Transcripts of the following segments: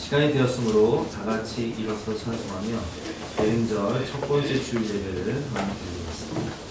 시간이 되었으므로 다 같이 일어서 찬송하며 대림절 첫 번째 주일 예배를 함께 드리겠습니다.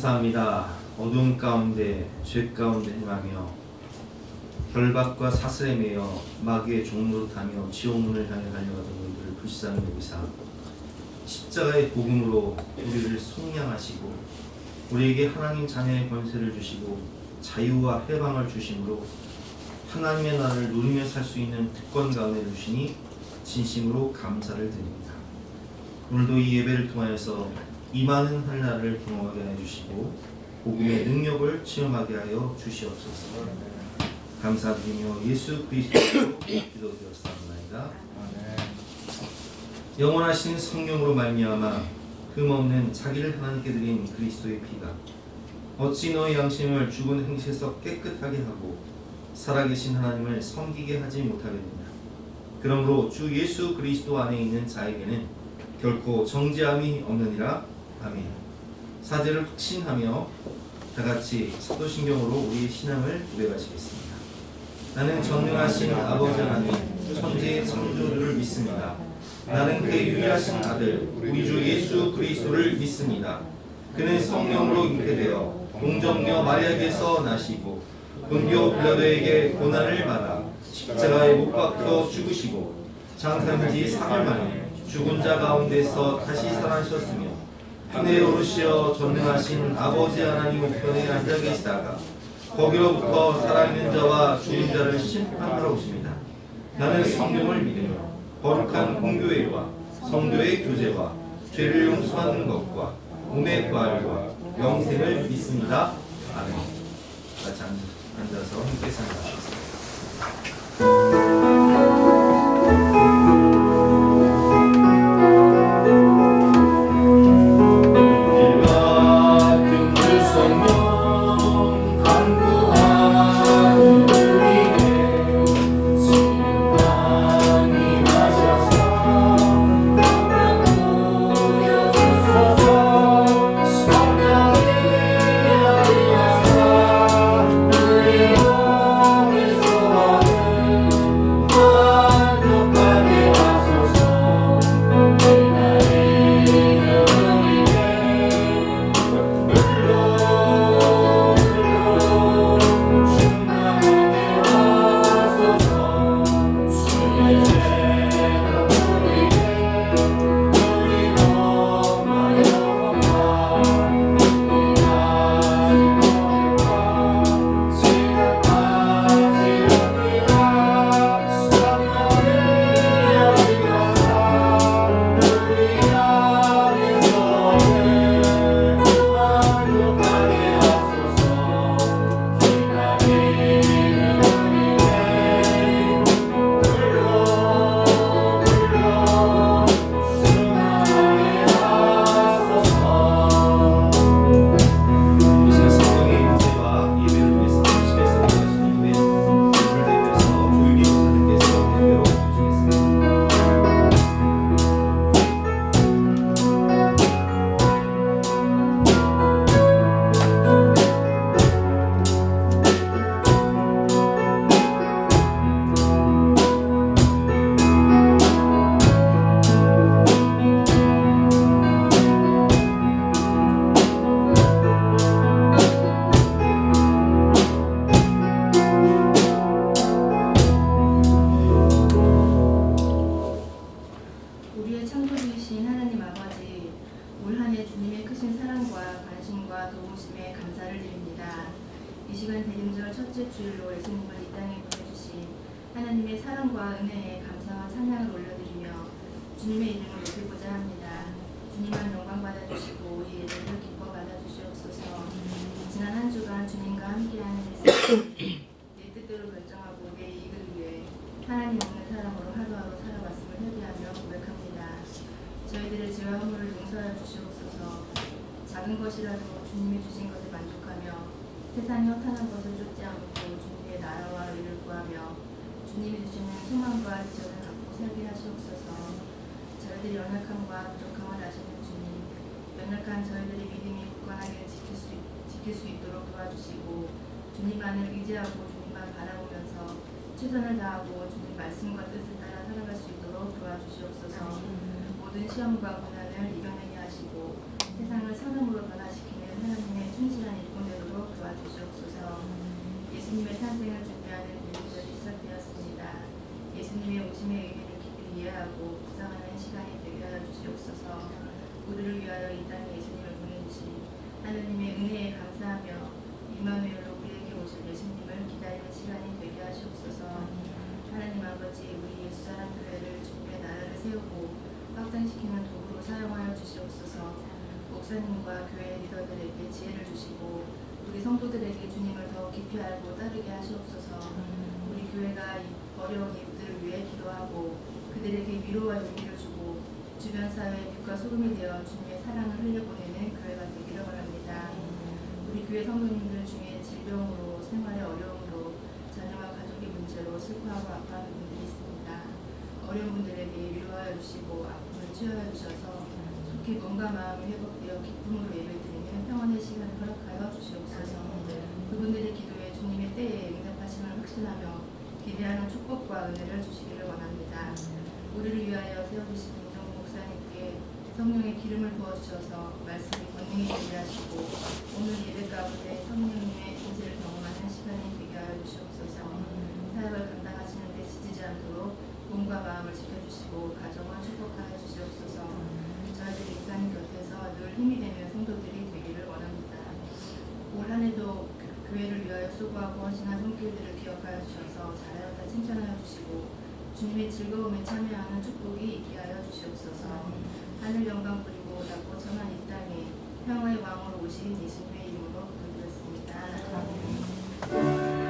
감사합니다. 어두운 가운데 죄 가운데 행하며 결박과 사슬에 매여 마귀의 종로로 타며 지옥문을 향해 달려가던 우리를 불쌍히 여기사 십자가의 복음으로 우리를 속량하시고 우리에게 하나님 자녀의 권세를 주시고 자유와 해방을 주심으로 하나님의 나라를 누리며 살 수 있는 특권 가운데 주시니 진심으로 감사를 드립니다. 오늘도 이 예배를 통하여서 이 많은 하늘나라를 경험하게 해주시고 복음의 능력을 체험하게 하여 주시옵소서. 감사드리며 예수 그리스도로 기도드렸사옵나이다. 영원하신 성령으로 말미암아 흠없는 자기를 하나님께 드린 그리스도의 피가 어찌 너의 양심을 죽은 행실에서 깨끗하게 하고 살아계신 하나님을 섬기게 하지 못하겠느냐. 그러므로 주 예수 그리스도 안에 있는 자에게는 결코 정죄함이 없느니라. 아멘. 사제를 확신하며 다같이 사도신경으로 우리의 신앙을 고백하시겠습니다. 나는 전능하신 아버지 하나님 천지의 창조주를 믿습니다. 나는 그의 유일하신 아들 우리 주 예수 그리스도를 믿습니다. 그는 성령으로 잉태되어 동정녀 마리아에게서 나시고 본교 빌라도에게 고난을 받아 십자가에 못 박혀 죽으시고 장사한 지 3일 만에 죽은 자 가운데서 다시 살아나셨으며 하늘에 오르시어 전능하신 아버지 하나님 우편에 앉아 계시다가 거기로부터 살아있는 자와 죽은 자를 심판하러 오십니다. 나는 성령을 믿으며 거룩한 공교회와 성도의 교제와 죄를 용서하는 것과 몸의 부활과 영생을 믿습니다. 아멘. 같이 앉아서 함께 찬양하겠습니다. 성령의 주님의 사랑과 은혜에 감사와 찬양을 올려드리며 주님의 이름을 높이고자 합니다. 주님만 영광 받아주시고 우리 예배를 기뻐 받아주시옵소서. 지난 한 주간 주님과 함께하는 일상 내 뜻대로 결정하고 내 이익을 위해 하나님 없는 사람으로 하루하루 살아왔음을 회개하며 고백합니다. 저희들의 죄와 허물을 용서하여 주시옵소서. 작은 것이라도 주님이 주신 것에 만족하며 세상이 허탄한 것을 쫓지 않고 주님의 나라와 의를 구하며 주님이 주시는 소망과 비전을 갖고 살게 하시옵소서. 저희들이 연약함과 부족함을 아시는 주님, 연약한 저희들의 믿음이 굳건하게 지킬 수 있도록 도와주시고 주님만을 의지하고 주님만 바라보면서 최선을 다하고 주님 말씀과 뜻을 따라 살아갈 수 있도록 도와주시옵소서. 모든 시험과 고난을 이겨내게 하시고 세상을 선함으로 변화시키는 하나님의 충실한 일꾼 되도록 도와주시옵소서. 예수님의 탄생을 준비하는 대리절이 시작되었습니다. 예수님의 오심의 의미를 깊이 이해하고 묵상하는 시간이 되게 하여 주시옵소서. 우리를 위하여 이 땅에 예수님을 보내주신 하나님의 은혜에 감사하며 임마누엘로 우리에게 오실 예수님을 기다리는 시간이 되게 하시옵소서. 하나님 아버지, 우리 예수사랑 교회를 주님의 나라를 세우고 확장시키는 도구로 사용하여 주시옵소서. 목사님과 교회 리더들에게 지혜를 주시고 우리 성도들에게 주님을 더 깊이 알고 따르게 하시옵소서. 우리 교회가 어려운 이웃들을 위해 기도하고 그들에게 위로와 용기를 주고 주변 사회의 빛과 소금이 되어 주님의 사랑을 흘려보내는 교회가 되기를 원합니다. 우리 교회 성도님들 중에 질병으로 생활의 어려움으로 자녀와 가족의 문제로 슬퍼하고 아파하는 분들이 있습니다. 어려운 분들에게 위로하여 주시고 아픔을 치유하여 주셔서 속히 몸과 마음이 회복되어 기쁨으로 예배드리는 평안의 시간을 허락하여 주시옵소서. 그분들의 기도에 주님의 때에 응답하심을 확신하며 기대하는 축복과 은혜를 주시기를 원합니다. 우리를 위하여 세워주신 김정국 목사님께 성령의 기름을 부어주셔서 말씀이 권능이 되게 하시고 오늘 예배 가운데 성령님의 인지를 경험하는 시간이 되게 하여 주시옵소서. 사역을 감당하시는 데 지치지 않도록 몸과 마음을 지켜주시고 가정을 축복하여 주시옵소서. 저희들 목사님 곁에서 늘 힘이 되는 성도들이 되기를 원합니다. 올 한 해도 교회를 위하여 수고하고 헌신한 손길들을 기억하여 주셔서 잘하였다 칭찬하여 주시고 주님의 즐거움에 참여하는 축복이 있게 하여 주시옵소서. 하늘 영광 부리고 낮고 천한 이 땅에 평화의 왕으로 오신 예수님의 이름으로 기도드렸습니다. 아멘.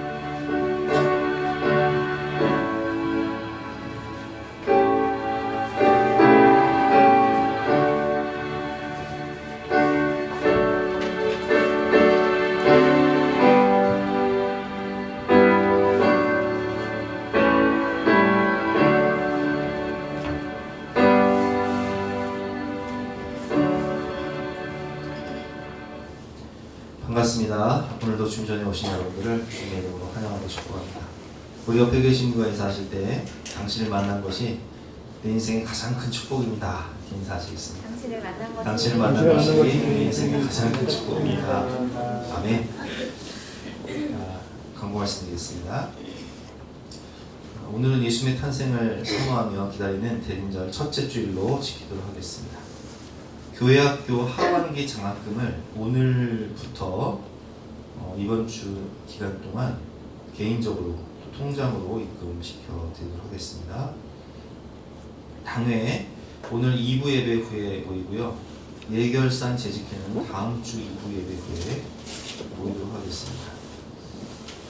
반갑습니다. 오늘도 주님 전에 오신 여러분들을 주님의 이름으로 환영하고 축복합니다. 우리 옆에 계신 분과 인사하실 때 당신을 만난 것이 내 인생의 가장 큰 축복입니다. 이렇게 인사하시겠습니다. 당신을 만난 것이 내 인생의 가장 큰 축복입니다. 아멘. 광고 말씀드리겠습니다. 오늘은 예수님의 탄생을 사모하며 기다리는 대림절 첫째 주일로 지키도록 하겠습니다. 교회학교 하반기 장학금을 오늘부터 이번 주 기간 동안 개인적으로 또 통장으로 입금시켜 드리도록 하겠습니다. 당회 오늘 2부 예배 후에 모이고요. 예결산 재직회는 다음 주 2부 예배 후에 모이도록 하겠습니다.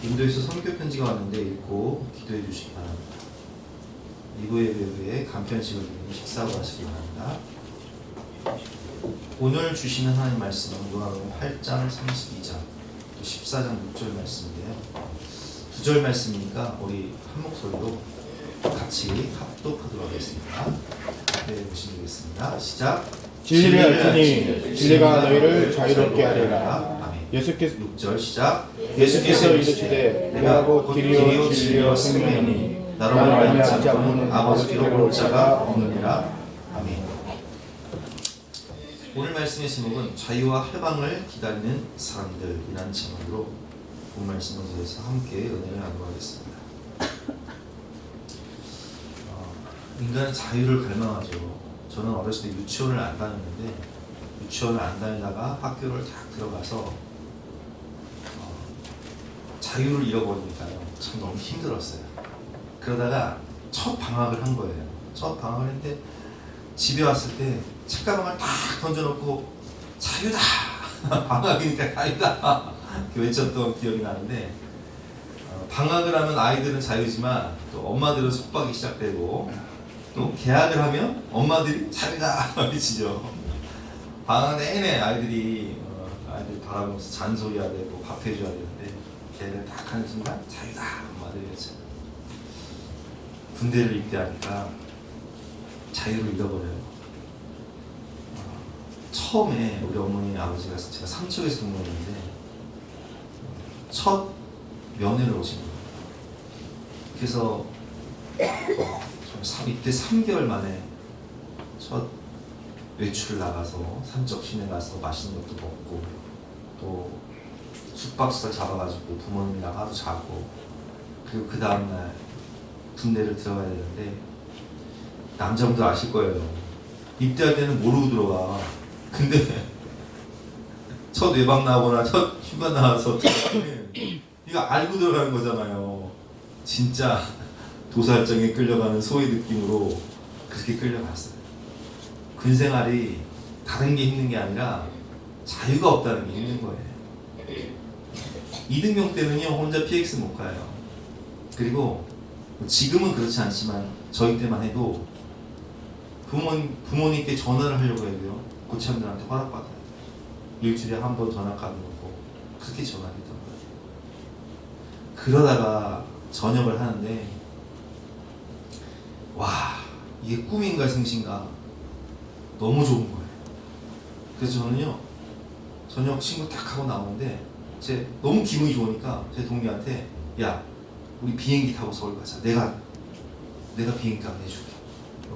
인도에서 선교 편지가 왔는데 읽고 기도해 주시기 바랍니다. 2부 예배 후에 간편식을 드리고 식사하고 하시기 바랍니다. 오늘 주시는 하나님 말씀은 요한복음 8장 32장 또 14장 6절 말씀인데요. 2절 말씀이니까 우리 한 목소리로 같이 합독하도록 하겠습니다. 네, 보시면 되겠습니다. 시작. 진리를 알지니 진리가 너희를 자유롭게 하리라. 예수께서 6절 시작. 예수께서 이르시되 내가 곧 길이요 진리요 생명이니 나로 말미암지 않고는 아버지께로 올 자가 없느니라. 아멘. 오늘 말씀의 제목은 자유와 해방을 기다리는 사람들이라는 제목으로 본 말씀에 대해서 함께 은혜를 나누겠습니다. 인간은 자유를 갈망하죠. 저는 어렸을 때 유치원을 안 다녔는데 유치원을 안 다니다가 학교를 딱 들어가서 자유를 잃어버리니까요. 참 너무 힘들었어요. 그러다가 첫 방학을 한 거예요. 첫 방학을 했는데 집에 왔을 때 책가방을 딱 던져놓고 자유다! 방학이니까 자유다! 이렇게 외쳤던 기억이 나는데 방학을 하면 아이들은 자유지만 또 엄마들은 속박이 시작되고 또 개학을 하면 엄마들이 자유다! 외치죠. 방학 내내 아이들 바라보면서 잔소리해야 되고 밥 해줘야 되는데 걔를 딱 하는 순간 자유다! 엄마들이 외쳐. 군대를 입대하니까 자유를 잃어버려요. 처음에 우리 어머니 아버지가 제가 삼척에서 근무했는데 첫 면회를 오신 거예요. 그래서 이때 3개월 만에 첫 외출을 나가서 삼척 시내 가서 맛있는 것도 먹고 또 숙박시설 잡아가지고 부모님이랑 하루 자고 그리고 그 다음날 군대를 들어가야 되는데 남자분들 아실 거예요. 입대할 때는 모르고 들어가. 근데 첫 외박 나오거나 첫 휴가 나와서 들어가면 이거 알고 들어가는 거잖아요. 진짜 도살장에 끌려가는 소의 느낌으로 그렇게 끌려갔어요. 군 생활이 다른 게 힘든 게 아니라 자유가 없다는 게 힘든 거예요. 이등병 때는요 혼자 PX 못 가요. 그리고 지금은 그렇지 않지만 저희 때만 해도 부모님께 전화를 하려고 해도요 고참들한테 허락받아요. 일주일에 한 번 전화 가는 거고 그렇게 전화를 했던 거예요. 그러다가 전역을 하는데 와 이게 꿈인가 생신가 너무 좋은 거예요. 그래서 저는요 저녁 친구 딱 하고 나오는데 너무 기분이 좋으니까 제 동료한테 야 우리 비행기 타고 서울 가자. 내가 비행기 값 내줄게.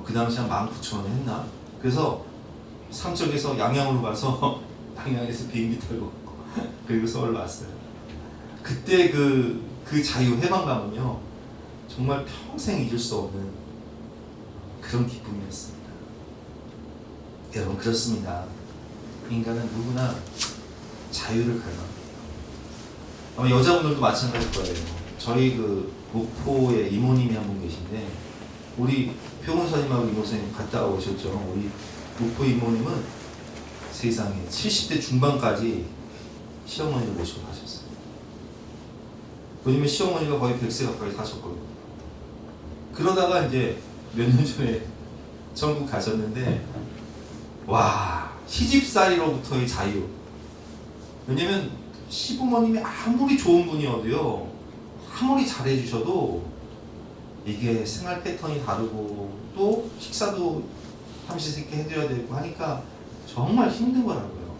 그 당시 한 19,000원 했나? 그래서 삼척에서 양양으로 가서 양양에서 비행기 타고 그리고 서울 왔어요. 그때 그 자유 해방감은요 정말 평생 잊을 수 없는 그런 기쁨이었습니다. 여러분 그렇습니다. 인간은 누구나 자유를 갈망합니다. 아마 여자분들도 마찬가지일 거예요. 저희 그 목포에 이모님이 한 분 계신데 우리 표본사님하고 이모사님 갔다 오셨죠. 우리 목포 이모님은 세상에 70대 중반까지 시어머니를 모시고 가셨어요. 왜냐면 시어머니가 거의 100세 가까이 사셨거든요. 그러다가 이제 몇 년 전에 전국 가셨는데 와 시집살이로부터의 자유. 왜냐면 시부모님이 아무리 좋은 분이어도요 아무리 잘해주셔도 이게 생활 패턴이 다르고 또 식사도 삼시세끼 해드려야 되고 하니까 정말 힘든 거라고요.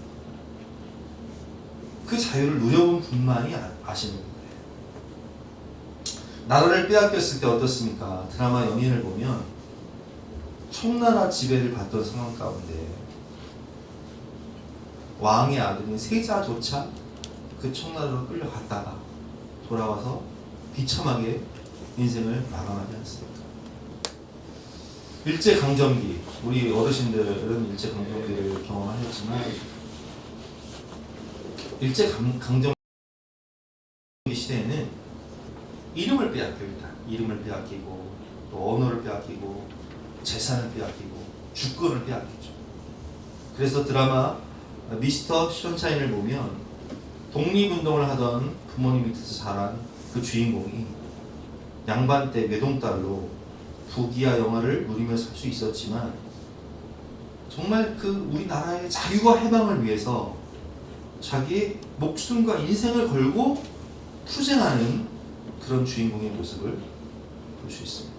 그 자유를 누려본 분만이 아시는 거예요. 나라를 빼앗겼을 때 어떻습니까? 드라마 연인을 보면 청나라 지배를 받던 상황 가운데 왕의 아들인 세자조차 그 청나라로 끌려갔다가 돌아와서 비참하게 인생을 마감하지 않습니까? 일제강점기, 우리 어르신들은 일제강점기를 경험하셨지만 일제강점기 시대에는 이름을 빼앗겨 일단 이름을 빼앗기고 또 언어를 빼앗기고 재산을 빼앗기고 주권을 빼앗기죠. 그래서 드라마 미스터 션샤인을 보면 독립운동을 하던 부모님 밑에서 자란 그 주인공이 양반 때 외동딸로 부귀와 영화를 누리며 살 수 있었지만 정말 그 우리나라의 자유와 해방을 위해서 자기의 목숨과 인생을 걸고 투쟁하는 그런 주인공의 모습을 볼 수 있습니다.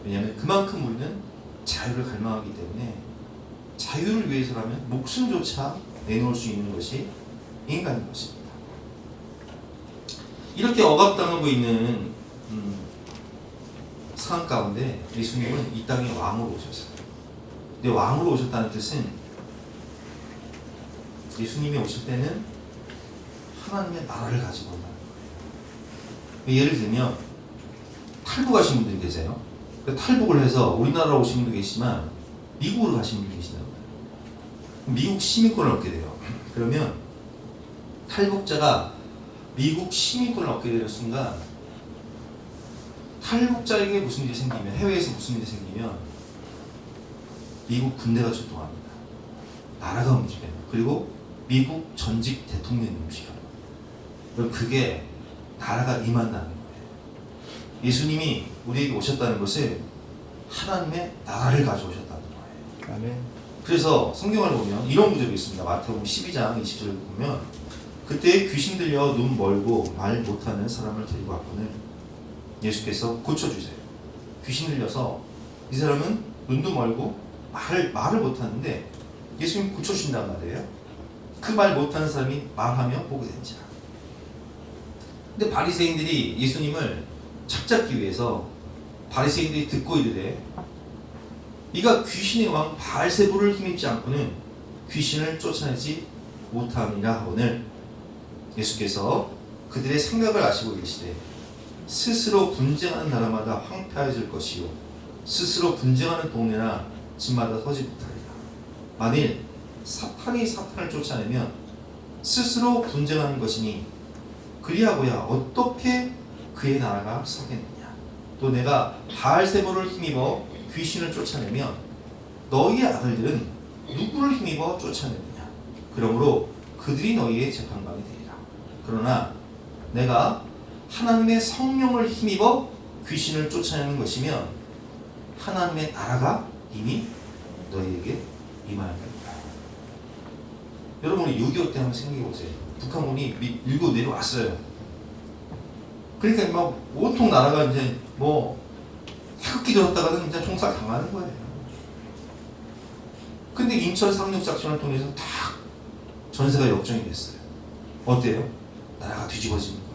왜냐하면 그만큼 우리는 자유를 갈망하기 때문에 자유를 위해서라면 목숨조차 내놓을 수 있는 것이 인간인 것입니다. 이렇게 억압당하고 있는 상황 가운데 예수님은 이 땅에 왕으로 오셨어요. 근데 왕으로 오셨다는 뜻은 예수님이 오실 때는 하나님의 나라를 가지고 온다는 거예요. 예를 들면 탈북하신 분들이 계세요. 탈북을 해서 우리나라 오신 분도 계시지만 미국으로 가신 분도 계시단 말이에요. 미국 시민권을 얻게 돼요. 그러면 탈북자가 미국 시민권을 얻게 되는 순간 탈북자에게 무슨 일이 생기면, 해외에서 무슨 일이 생기면 미국 군대가 출동합니다. 나라가 움직여요. 그리고 미국 전직 대통령이 움직여요. 그럼 그게 나라가 임한다는 거예요. 예수님이 우리에게 오셨다는 것은 하나님의 나라를 가져오셨다는 거예요. 아멘. 그래서 성경을 보면 이런 구절이 있습니다. 마태복음 12장 20절을 보면 그때 귀신 들려 눈 멀고 말 못하는 사람을 데리고 왔거늘 예수께서 고쳐주세요. 귀신 들려서 이 사람은 눈도 멀고 말을 못하는데 예수님이 고쳐준단 말이에요. 그 말 못하는 사람이 말하며 보게 된지라. 근데 바리새인들이 예수님을 착잡기 위해서 바리새인들이 듣고 이르되 이가 귀신의 왕 바알세불을 힘입지 않고는 귀신을 쫓아내지 못함이라 하거늘 예수께서 그들의 생각을 아시고 이르시되 스스로 분쟁하는 나라마다 황폐해질 것이요 스스로 분쟁하는 동네나 집마다 서지 못하리라. 만일 사탄이 사탄을 쫓아내면 스스로 분쟁하는 것이니 그리하고야 어떻게 그의 나라가 서겠느냐. 또 내가 바알세불을 힘입어 귀신을 쫓아내면 너희의 아들들은 누구를 힘입어 쫓아내느냐. 그러므로 그들이 너희의 재판관이 되리라. 그러나 내가 하나님의 성령을 힘입어 귀신을 쫓아내는 것이면 하나님의 나라가 이미 너희에게 임할 것이다. 여러분이 6.25 때 한번 생각해보세요. 북한군이 밀고 내려왔어요. 그러니까 막 온통 나라가 이제 뭐 태극기 들었다가는 이제 총살 당하는 거예요. 근데 인천 상륙작전을 통해서 딱 전세가 역전이 됐어요. 어때요? 나라가 뒤집어지는 거예요.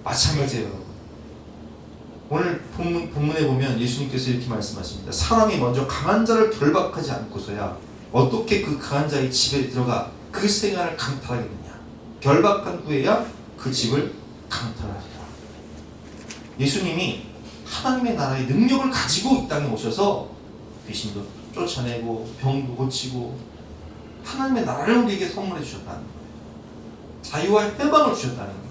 마찬가지예요. 오늘 본문에 보면 예수님께서 이렇게 말씀하십니다. 사람이 먼저 강한 자를 결박하지 않고서야 어떻게 그 강한 자의 집에 들어가 그 생활을 강탈하겠느냐. 결박한 후에야 그 집을 강탈하리라. 예수님이 하나님의 나라의 능력을 가지고 이 땅에 오셔서 귀신도 쫓아내고 병도 고치고 하나님의 나라를 우리에게 선물해 주셨다는 거예요. 자유와 해방을 주셨다는 거예요.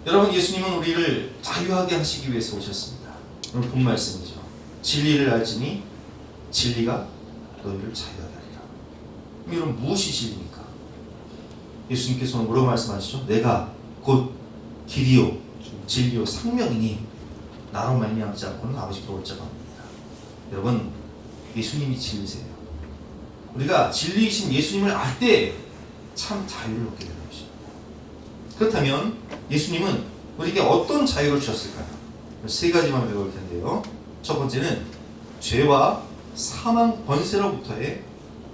여러분, 예수님은 우리를 자유하게 하시기 위해서 오셨습니다. 오늘 본 말씀이죠. 진리를 알지니 진리가 너희를 자유하게 하리라. 여러분, 무엇이 진리입니까? 예수님께서는 뭐라고 말씀하시죠? 내가 곧 길이요 진리요 생명이니 나로 말미암지 않고는 아버지께로 올 자가 없느니라. 여러분, 예수님이 진리세요. 우리가 진리이신 예수님을 알 때 참 자유를 얻게 되는 것입니다. 그렇다면 예수님은 우리에게 어떤 자유를 주셨을까요? 세 가지만 배울 텐데요. 첫 번째는 죄와 사망 권세로부터의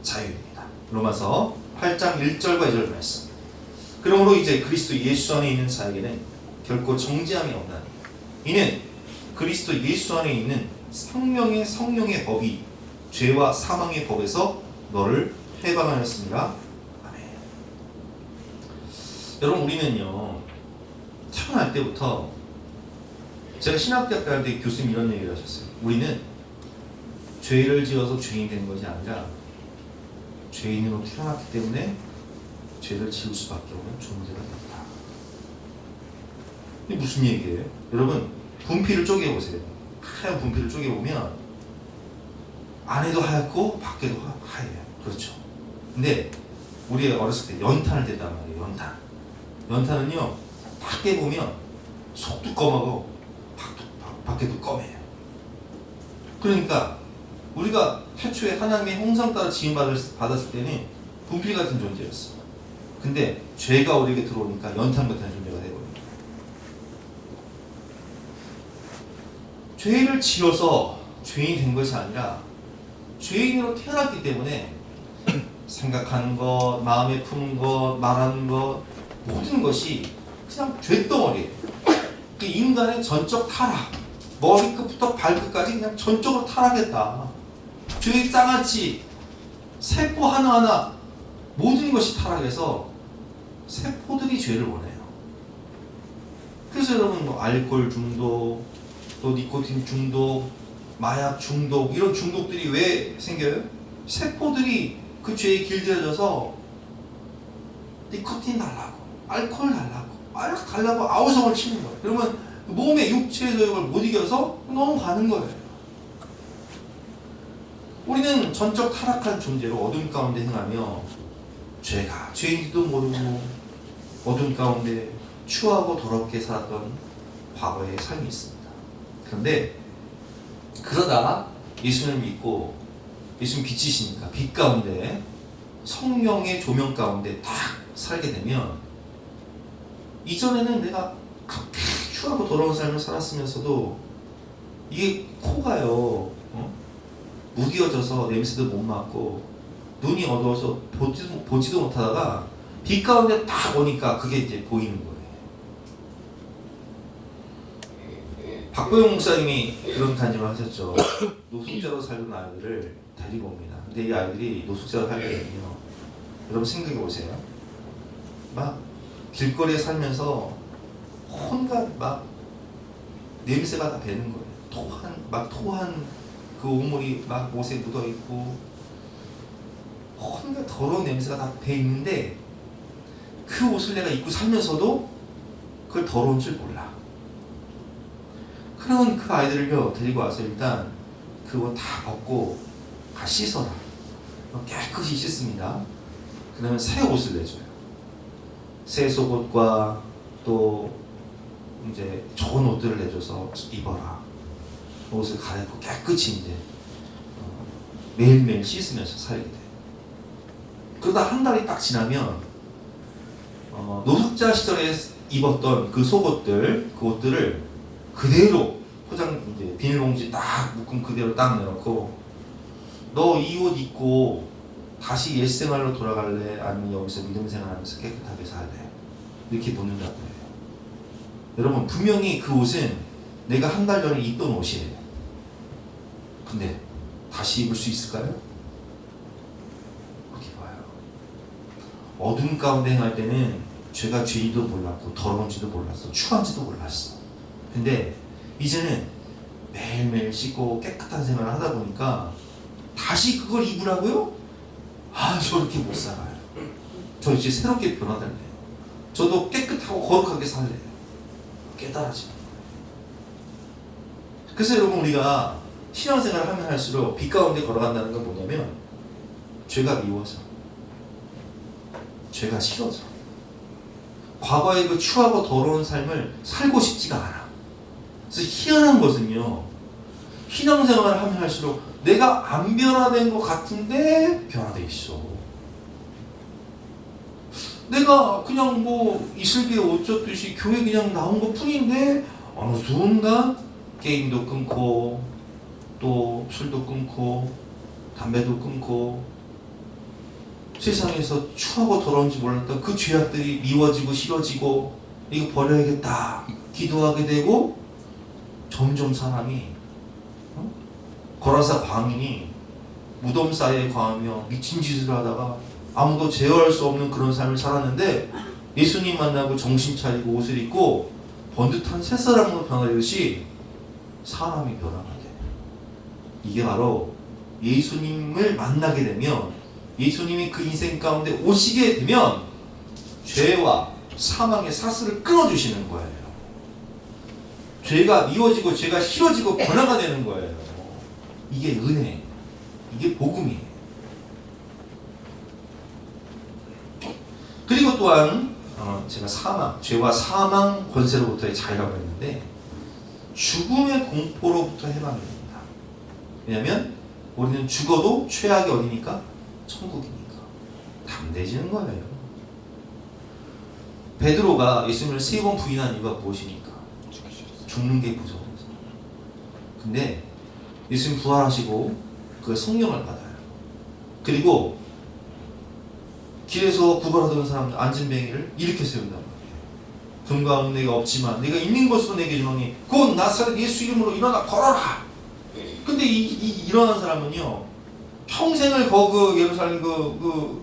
자유입니다. 로마서 8장 1절과 2절 말씀. 그러므로 이제 그리스도 예수 안에 있는 자에게는 결코 정죄함이 없나니 이는 그리스도 예수 안에 있는 성령의 법이 죄와 사망의 법에서 너를 해방하였습니다. 아멘. 여러분, 우리는요 태어날 때부터, 제가 신학대학 다닐 때 교수님 이런 얘기를 하셨어요. 우리는 죄를 지어서 죄인이 된 것이 아니라 죄인으로 태어났기 때문에 죄를 지을 수밖에 없는 존재가 된다. 이게 무슨 얘기예요? 여러분, 분필을 쪼개보세요. 하얀 분필을 쪼개보면 안에도 하얗고 밖에도 하얘요. 그렇죠. 근데 우리 어렸을 때 연탄을 댔단 말이에요. 연탄은요 밖에 보면 속도 검하고 밖에도 검해요. 그러니까 우리가 태초에 하나님의 형상 따라 지음받았을 때는 분필 같은 존재였어. 근데 죄가 우리에게 들어오니까 연탄 같은 존재가 되거든요. 죄를 지어서 죄인이 된 것이 아니라 죄인으로 태어났기 때문에 생각하는 것, 마음에 푸는 것, 말하는 것, 모든 것이 그냥 죄덩어리예요. 그 인간의 전적 타락, 머리끝부터 발끝까지 그냥 전적으로 타락했다. 죄의 쌍아치, 세포 하나하나 모든 것이 타락해서 세포들이 죄를 원해요. 그래서 여러분, 뭐 알코올 중독, 또 니코틴 중독, 마약 중독, 이런 중독들이 왜 생겨요? 세포들이 그 죄에 길들여져서 니코틴 달라고, 알코올 달라고, 막 달라고 아우성을 치는 거예요. 그러면 몸의 육체에서 이걸 못 이겨서 넘어가는 거예요. 우리는 전적 타락한 존재로 어둠 가운데 행하며 죄가 죄인지도 모르고 어둠 가운데 추하고 더럽게 살았던 과거의 삶이 있습니다. 그런데 그러다가 예수님을 믿고 예수님 빛이시니까 빛 가운데 성령의 조명 가운데 딱 살게 되면 이전에는 내가 그렇게 추하고 더러운 삶을 살았으면서도 이게 코가요 무뎌져서 냄새도 못 맡고 눈이 어두워서 보지도 못하다가 빛 가운데 딱 오니까 그게 이제 보이는 거예요. 박보영 목사님이 그런 간증을 하셨죠. 노숙자로 살던 아이들을 데리고 옵니다. 근데 이 아이들이 노숙자로 살게 되면요, 여러분 생각해 보세요. 막 길거리에 살면서 온갖 막 냄새가 다 배는 거예요. 토한 그 옷물이 막 옷에 묻어 있고 온갖 더러운 냄새가 다 배 있는데 그 옷을 내가 입고 살면서도 그걸 더러운 줄 몰라. 그런 그 아이들을요 데리고 와서 일단 그거 다 벗고 다 씻어라. 깨끗이 씻습니다. 그러면 새 옷을 내줘요. 새 속옷과 또 이제 좋은 옷들을 내줘서 입어라. 옷을 갈아입고 깨끗이 이제 매일매일 씻으면서 살게 돼. 그러다 한 달이 딱 지나면 노숙자 시절에 입었던 그 속옷들, 그 옷들을 그대로 포장 이제 비닐봉지 딱 묶음 그대로 딱 내놓고 너 이 옷 입고 다시 옛 생활로 돌아갈래? 아니면 여기서 믿음 생활하면서 깨끗하게 살래? 이렇게 묻는다고 해요. 여러분 분명히 그 옷은 내가 한 달 전에 입던 옷이에요. 근데 다시 입을 수 있을까요? 그렇게 봐요. 어둠 가운데 행할 때는 죄가 죄인지도 몰랐고 더러운지도 몰랐어. 추한지도 몰랐어. 근데 이제는 매일매일 씻고 깨끗한 생활을 하다 보니까 다시 그걸 입으라고요? 아, 저렇게 못 살아요. 저 이제 새롭게 변화될래요. 저도 깨끗하고 거룩하게 살래요. 깨달아지는 거예요. 그래서 여러분 우리가 신앙생활을 하면 할수록 빛 가운데 걸어간다는 건 뭐냐면 죄가 미워져. 죄가 싫어져. 과거의 그 추하고 더러운 삶을 살고 싶지가 않아. 그래서 희한한 것은요, 신앙생활을 하면 할수록 내가 안 변화된 것 같은데 변화돼 있어. 내가 그냥 뭐 이슬기에 옷 젖듯이 교회 그냥 나온 것 뿐인데 어느 순간 게임도 끊고 또 술도 끊고 담배도 끊고 세상에서 추하고 더러운지 몰랐던 그 죄악들이 미워지고 싫어지고 이거 버려야겠다 기도하게 되고 점점 사람이 거라사 광인이 무덤 사이에 광하며 미친 짓을 하다가 아무도 제어할 수 없는 그런 삶을 살았는데 예수님 만나고 정신 차리고 옷을 입고 번듯한 새사람으로 변하듯이 사람이 변화가 돼. 이게 바로 예수님을 만나게 되면 예수님이 그 인생 가운데 오시게 되면 죄와 사망의 사슬을 끊어주시는 거예요. 죄가 미워지고 죄가 싫어지고 변화가 되는 거예요. 이게 은혜, 이게 복음이에요. 그리고 또한 제가 사망, 죄와 사망 권세로부터의 자유라고 했는데 죽음의 공포로부터 해방됩니다. 왜냐하면 우리는 죽어도 최악이 어디니까? 천국이니까. 담대해지는 거예요. 베드로가 예수님을 3번 부인한 이유가 무엇입니까? 죽는 게 무서워서. 근데 예수님 부활하시고 그 성령을 받아요. 그리고 길에서 구걸하던 사람들 안진뱅이를 일으켜 세운단 말이에요. 금과 은혜가 없지만 내가 있는 것으로 내게 주노니 곧 나사렛 예수 이름으로 일어나 걸어라. 근데 이 일어난 사람은요 평생을 그 예루살렘 그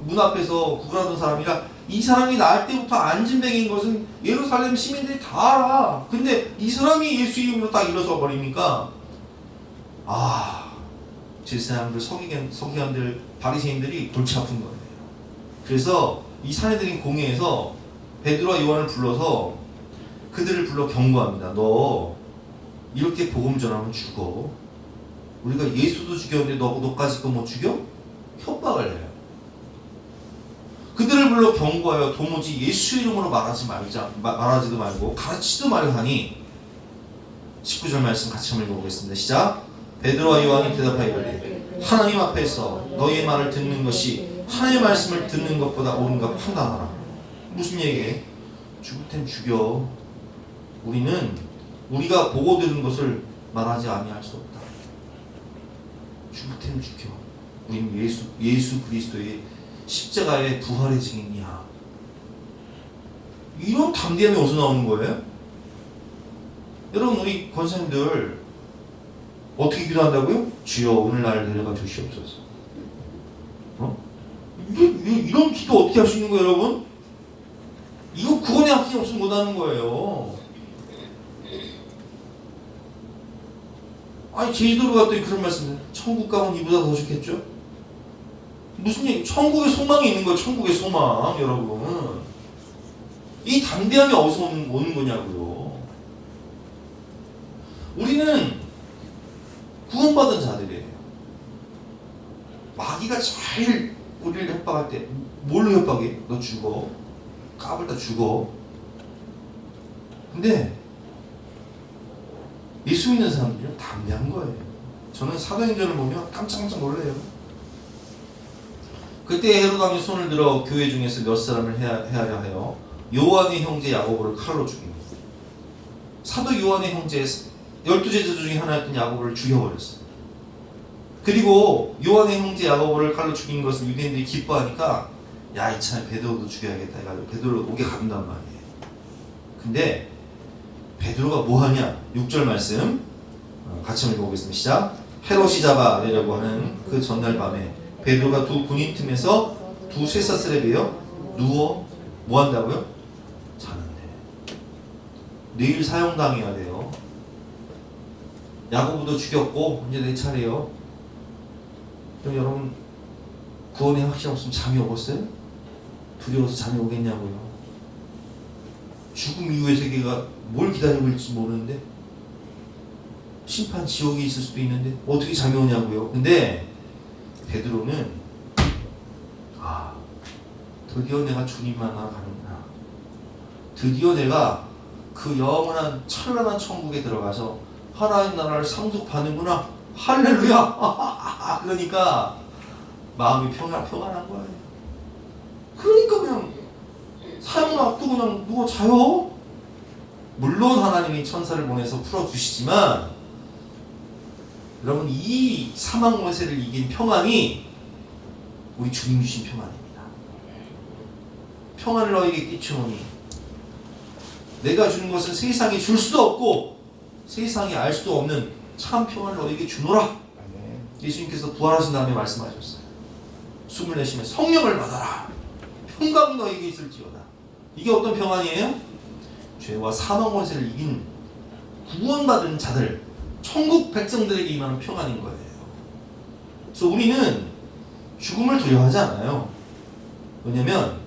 문 앞에서 구걸하던 사람이라 이 사람이 나을 때부터 안진뱅이인 것은 예루살렘 시민들이 다 알아. 근데 이 사람이 예수 이름으로 딱 일어서 버리니까 제사장들, 서기관들, 바리새인들이 골치 아픈 거예요. 그래서 이 사내들인 공회에서 베드로와 요한을 불러서 그들을 불러 경고합니다. 너 이렇게 복음 전하면 죽어. 우리가 예수도 죽였는데 너까지 거 못 죽여? 협박을 해요. 그들을 불러 경고하여 도무지 예수 이름으로 말하지도 말고 가르치지도 말고 하니 19절 말씀 같이 한번 읽어보겠습니다. 시작. 베드로와 요한이 대답하여 이르되 하나님 앞에서 너희의 말을 듣는 것이 하나님의 말씀을 듣는 것보다 옳은가 판단하라. 무슨 얘기해? 죽을 땐 죽여. 우리가 보고 들은 것을 말하지 아니할 수 없다. 죽을 땐 죽여. 우리는 예수 그리스도의 십자가의 부활의 증인이야. 이런 담대함이 어디서 나오는 거예요? 여러분, 우리 권사님들 어떻게 기도한다고요? 주여 오늘 나를 데려가 주시옵소서. 이런 기도 어떻게 할 수 있는 거예요, 여러분? 이거 구원의 확신이 없으면 못하는 거예요. 아니, 제주도로 갔더니 그런 말씀을, 천국 가면 이보다 더 좋겠죠? 무슨 얘기? 천국의 소망이 있는 거예요. 천국의 소망, 여러분. 이 담대함이 어디서 오는 거냐고요. 우리는 구원받은 자들이에요. 마귀가 제일 우리를 협박할 때 뭘로 협박해? 너 죽어. 까불다 죽어. 근데 예수 믿는 사람들은 담대한 거예요. 저는 사도행전을 보면 깜짝깜짝 놀래요. 그때 헤롯 왕이 손을 들어 교회 중에서 몇 사람을 해하려 하여 요한의 형제 야고보를 칼로 죽입니다. 사도 요한의 형제 12제자 중에 하나였던 야고보를 죽여버렸어요. 그리고 요한의 형제 야고보를 칼로 죽인 것을 유대인들이 기뻐하니까 야, 이참에 베드로도 죽여야겠다 해가지고 베드로를 옥에 가둔단 말이에요. 근데 베드로가 뭐하냐? 6절 말씀 같이 한번 읽어보겠습니다. 시작. 헤롯이 잡아내려고 하는 그 전날 밤에 베드로가 두 군인 틈에서 두 쇠사슬에 베어 누워 뭐한다고요? 자는데. 내일 사형당해야 돼요. 야고보도 죽였고 이제 내 차례요. 그럼 여러분 구원의 확신 없으면 잠이 오겠어요? 두려워서 잠이 오겠냐고요. 죽음 이후의 세계가 뭘 기다리고 있을지 모르는데 심판 지옥이 있을 수도 있는데 어떻게 잠이 오냐고요. 근데 베드로는 드디어 내가 주님 만나러 가는구나. 드디어 내가 그 영원한 찬란한 천국에 들어가서 하나님 나라를 상속받는구나. 할렐루야. 그러니까 마음이 평안한 거예요. 그러니까 그냥 사형을 앞두고 그냥 누워 자요. 물론 하나님이 천사를 보내서 풀어주시지만 여러분, 이 사망 권세를 이긴 평안이 우리 주님 주신 평안입니다. 평안을 너에게 끼치노니 내가 주는 것은 세상이 줄 수도 없고 세상이 알 수도 없는 참 평안을 너에게 주노라. 예수님께서 부활하신 다음에 말씀하셨어요. 숨을 내쉬며 성령을 받아라. 평강이 너에게 있을지어다. 이게 어떤 평안이에요? 죄와 사망 권세를 이긴 구원받은 자들, 천국 백성들에게 임하는 평안인 거예요. 그래서 우리는 죽음을 두려워하지 않아요. 왜냐면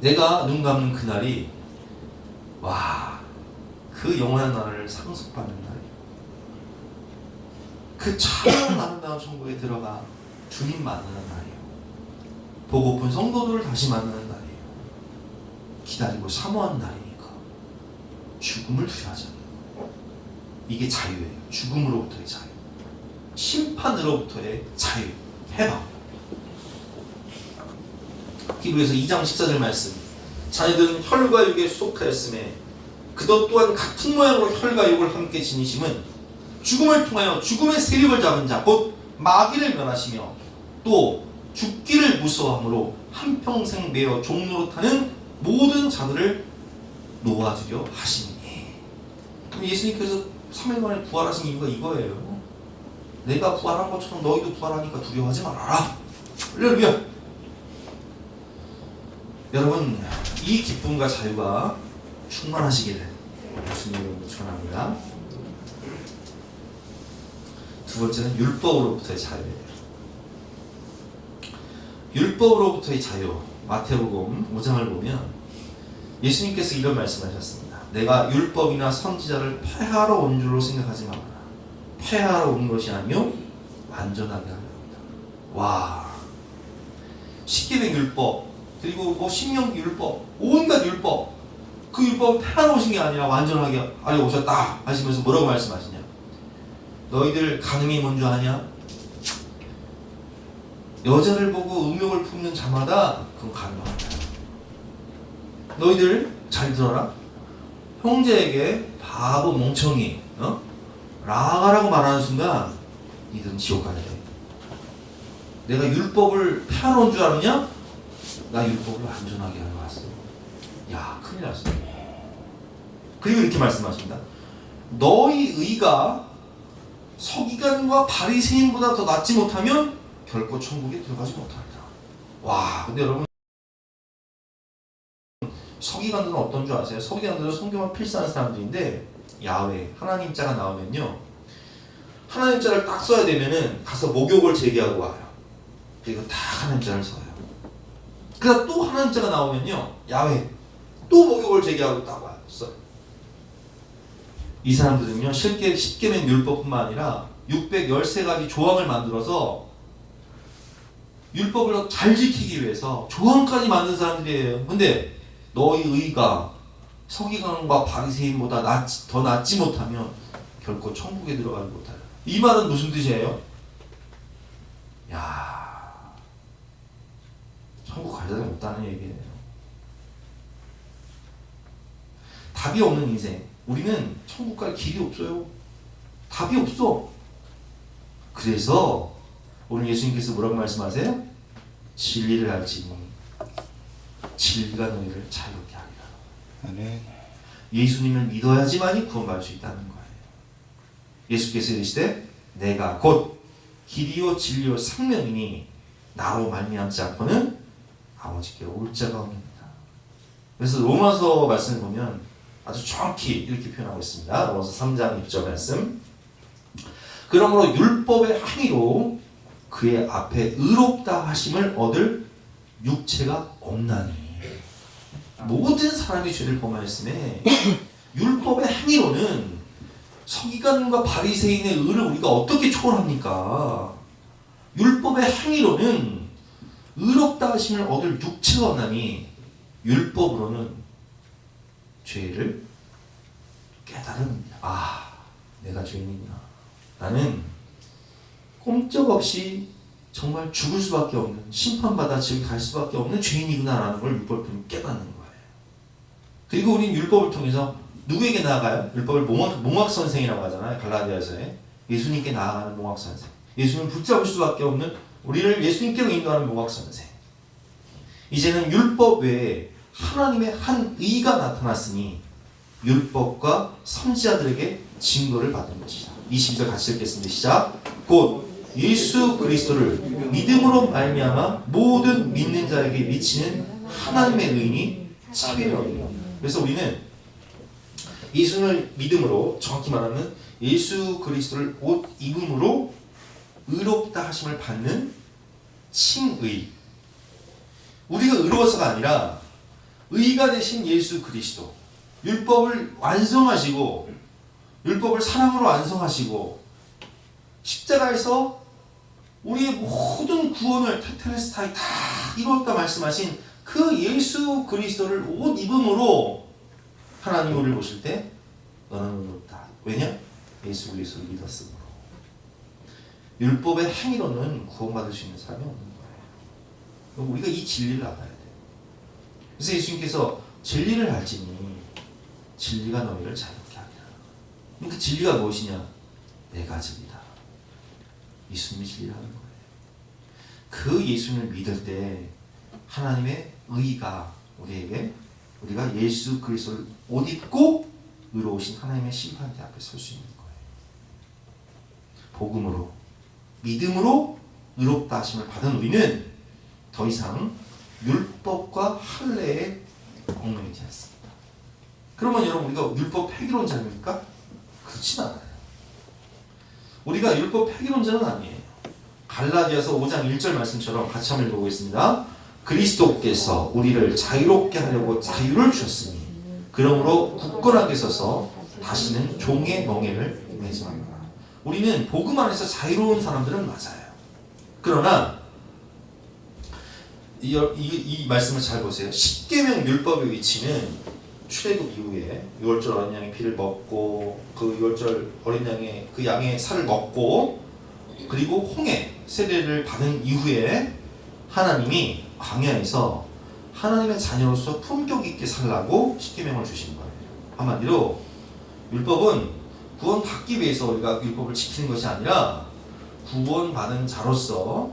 내가 눈 감는 그날이 그 영원한 나라를 상속받는 날이에요. 그 찬란한 아름다운 천국에 들어가 주님 만나는 날이에요. 보고픈 성도들을 다시 만나는 날이에요. 기다리고 사모하는 날이니까 죽음을 두려워하지 않아요. 이게 자유예요. 죽음으로부터의 자유, 심판으로부터의 자유, 해방. 히브리서 2장 14절 말씀. 자녀들은 혈과 육에 속하였음에 그것 또한 같은 모양으로 혈과 육을 함께 지니심은 죽음을 통하여 죽음의 세력을 잡은 자 곧 마귀를 면하시며 또 죽기를 무서워함으로 한평생 매어 종노릇하는 모든 자들을 놓아주려 하시니. 그럼 예수님께서 3일 만에 부활하신 이유가 이거예요. 내가 부활한 것처럼 너희도 부활하니까 두려워하지 말아라. 할렐루야. 여러분, 이 기쁨과 자유가 충만하시기를 예수님으로 축원합니다. 두 번째는 율법으로부터의 자유예요. 율법으로부터의 자유. 마태복음 5장을 보면 예수님께서 이런 말씀하셨습니다. 내가 율법이나 선지자를 폐하러 온 줄로 생각하지 말아라. 폐하러 온 것이 아니요 완전하게 하려 합니다. 와, 십계명 율법 그리고 뭐 신명기 율법 온갖 율법 그 율법을 폐하러 오신 게 아니라 완전하게 하려 오셨다 하시면서 뭐라고 말씀하시냐? 너희들 간음이 뭔 줄 아냐? 여자를 보고 음욕을 품는 자마다 그건 간음하다. 너희들 잘 들어라. 형제에게 바보 멍청이 라가라고 말하는 순간 니들은 지옥 가야 돼. 내가 율법을 폐하러 온 줄 아느냐? 나 율법을 완전하게 하러 왔어. 야, 큰일 났어. 그리고 이렇게 말씀하십니다. 너희 의가 서기관과 바리새인보다 더 낫지 못하면 결코 천국에 들어가지 못합니다. 와, 근데 여러분 서기관들은 어떤 줄 아세요? 서기관들은 성경을 필사하는 사람들인데 야훼 하나님 자가 나오면요 하나님 자를 딱 써야 되면은 가서 목욕을 제기하고 와요. 그리고 다 하나님 자를 써요. 그러다 또 하나님 자가 나오면요 야훼 또 목욕을 제기하고 딱 와요. 써요. 이 사람들은요 십계명 율법뿐만 아니라 613가지 조항을 만들어서 율법을 잘 지키기 위해서 조항까지 만든 사람들이에요. 근데 너희 의가 서기관과 바리새인보다 더 낫지 못하면 결코 천국에 들어가지 못하라. 이 말은 무슨 뜻이에요? 야, 천국 갈 사람이 없다는 얘기예요. 답이 없는 인생. 우리는 천국 갈 길이 없어요. 답이 없어. 그래서 오늘 예수님께서 뭐라고 말씀하세요? 진리를 알지니 진리가 너희를 자유롭게 하리라. 아멘. 예수님을 믿어야지만이 구원받을 수 있다는 거예요. 예수께서 이르시되 내가 곧 길이요 진리요 생명이니 나로 말미암지 않고는 아버지께로 올 자가 없느니라. 그래서 로마서 말씀을 보면 아주 정확히 이렇게 표현하고 있습니다. 로마서 3장 6절 말씀. 그러므로 율법의 행위로 그의 앞에 의롭다 하심을 얻을 육체가 없나니. 모든 사람이 죄를 범하였음에 율법의 행위로는 서기관과 바리새인의 의를 우리가 어떻게 초월합니까? 율법의 행위로는 의롭다 하심을 얻을 육체가 없나니 율법으로는 죄를 깨달은 내가 죄인이구나. 나는 꼼짝없이 정말 죽을 수밖에 없는 심판받아 지옥에 갈 수밖에 없는 죄인이구나라는 걸 율법을 통해 깨닫는 거예요. 그리고 우리는 율법을 통해서 누구에게 나아가요? 율법을 몽학선생이라고 하잖아요. 갈라디아서에 예수님께 나아가는 몽학선생. 예수님을 붙잡을 수밖에 없는 우리를 예수님께로 인도하는 몽학선생. 이제는 율법 외에 하나님의 한 의가 나타났으니 율법과 선지자들에게 증거를 받은 것이다. 22절 같이 읽겠습니다. 시작. 곧 예수 그리스도를 믿음으로 말미암아 모든 믿는 자에게 미치는 하나님의 의인이 차별이라. 그래서 우리는 예수를 믿음으로, 정확히 말하면 예수 그리스도를 옷 입음으로 의롭다 하심을 받는 칭의. 우리가 의로워서가 아니라 의가 되신 예수 그리스도, 율법을 완성하시고 율법을 사랑으로 완성하시고 십자가에서 우리의 모든 구원을 테텔레스타이 다 이뤘다 말씀하신 그 예수 그리스도를 옷 입음으로 하나님 우리를 보실 때 너는 의롭다. 왜냐? 예수 그리스도를 믿었으므로. 율법의 행위로는 구원받을 수 있는 사람이 없는 거예요. 우리가 이 진리를 알아야 돼요. 그래서 예수님께서 진리를 알지니 진리가 너희를 자유롭게 하리라. 그 진리가 무엇이냐? 내가 진리다. 예수님이 진리라는 거예요. 그 예수님을 믿을 때 하나님의 의가 우리에게, 우리가 예수 그리스도를 옷 입고 의로우신 하나님의 심판대 앞에 설 수 있는 거예요. 복음으로, 믿음으로 의롭다 하심을 받은 우리는 더 이상 율법과 할례에 얽매이지 않습니다. 그러면 여러분, 우리가 율법 폐기론자입니까? 그렇진 않아요. 우리가 율법 폐기론자는 아니에요. 갈라디아서 5장 1절 말씀처럼 같이 한번 읽어보겠습니다. 그리스도께서 우리를 자유롭게 하려고 자유를 주셨으니 그러므로 굳건하게 서서 다시는 종의 멍에를 매지 말라. 우리는 복음 안에서 자유로운 사람들은 맞아요. 그러나 이 말씀을 잘 보세요. 십계명 율법의 위치는 출애굽 이후에 유월절 어린 양의 피를 먹고 그 유월절 어린 양의 그 양의 살을 먹고 그리고 홍해 세례를 받은 이후에 하나님이 광야에서 하나님의 자녀로서 품격 있게 살라고 십계명을 주신 거예요. 한마디로 율법은 구원받기 위해서 우리가 율법을 지키는 것이 아니라 구원받은 자로서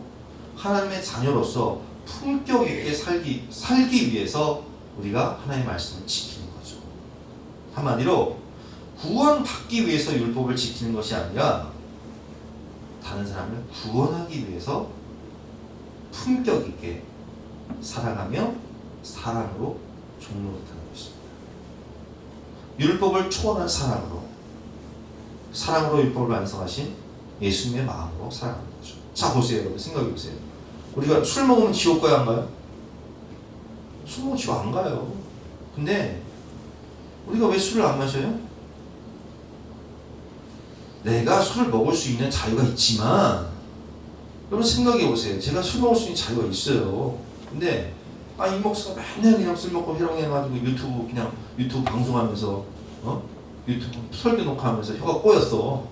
하나님의 자녀로서 품격 있게 살기 위해서 우리가 하나님의 말씀을 지키는 거죠. 한마디로 구원받기 위해서 율법을 지키는 것이 아니라 다른 사람을 구원하기 위해서 품격 있게 살아가며 사랑으로 종노릇하는 것입니다. 율법을 초월한 사랑으로 율법을 완성하신 예수님의 마음으로 살아가는 거죠. 자 보세요, 여러분 생각해 보세요. 우리가 술 먹으면 지옥 가야 안 가요? 술 먹으면 지옥 안 가요. 근데 우리가 왜 술을 안 마셔요? 내가 술을 먹을 수 있는 자유가 있지만 여러분 생각해 보세요. 제가 술 먹을 수 있는 자유가 있어요. 근데 이 목사가 맨날 그냥 술 먹고 해롱해가지고 유튜브 방송하면서 유튜브 설교 녹화하면서 혀가 꼬였어.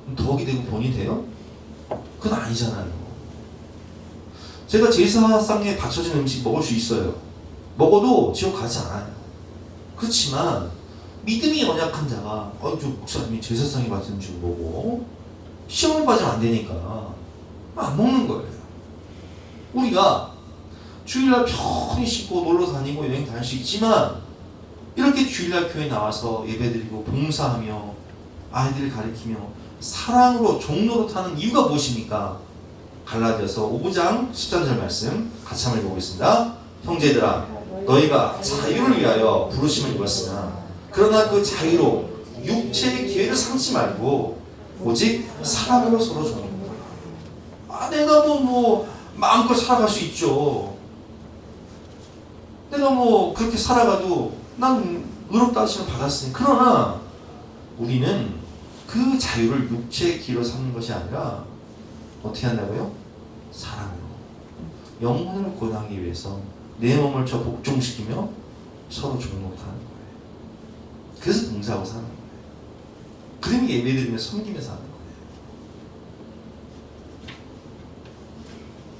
그럼 덕이 되고 본이 돼요? 그건 아니잖아요. 제가 제사상에 바쳐진 음식 먹을 수 있어요. 먹어도 지옥 가지 않아요. 그렇지만 믿음이 연약한 자가 저 목사님이 제사상에 바친 음식을 먹고 시험을 빠지면 안 되니까 안 먹는 거예요. 우리가 주일날 편히 씻고 놀러 다니고 여행 다닐 수 있지만 이렇게 주일날 교회 나와서 예배드리고 봉사하며 아이들을 가르치며 사랑으로 종노릇하는 이유가 무엇입니까? 갈라디아서 5장 13절 말씀 같이 한번 읽어보겠습니다. 형제들아 너희가 자유를 위하여 부르심을 입었으나 그러나 그 자유로 육체의 기회를 삼지 말고 오직 사랑으로 서로 종노릇하라. 내가 뭐 마음껏 살아갈 수 있죠. 내가 그렇게 살아가도 난 의롭다 하심을 받았으니. 그러나 우리는 그 자유를 육체의 기회로 삼는 것이 아니라 어떻게 한다고요? 사랑으로 영혼을 구원하기 위해서 내 몸을 저 복종시키며 서로 종노릇하는 거예요. 그래서 봉사하고 사는 거예요. 그러면 예배드리며 섬기면서 하는 거예요.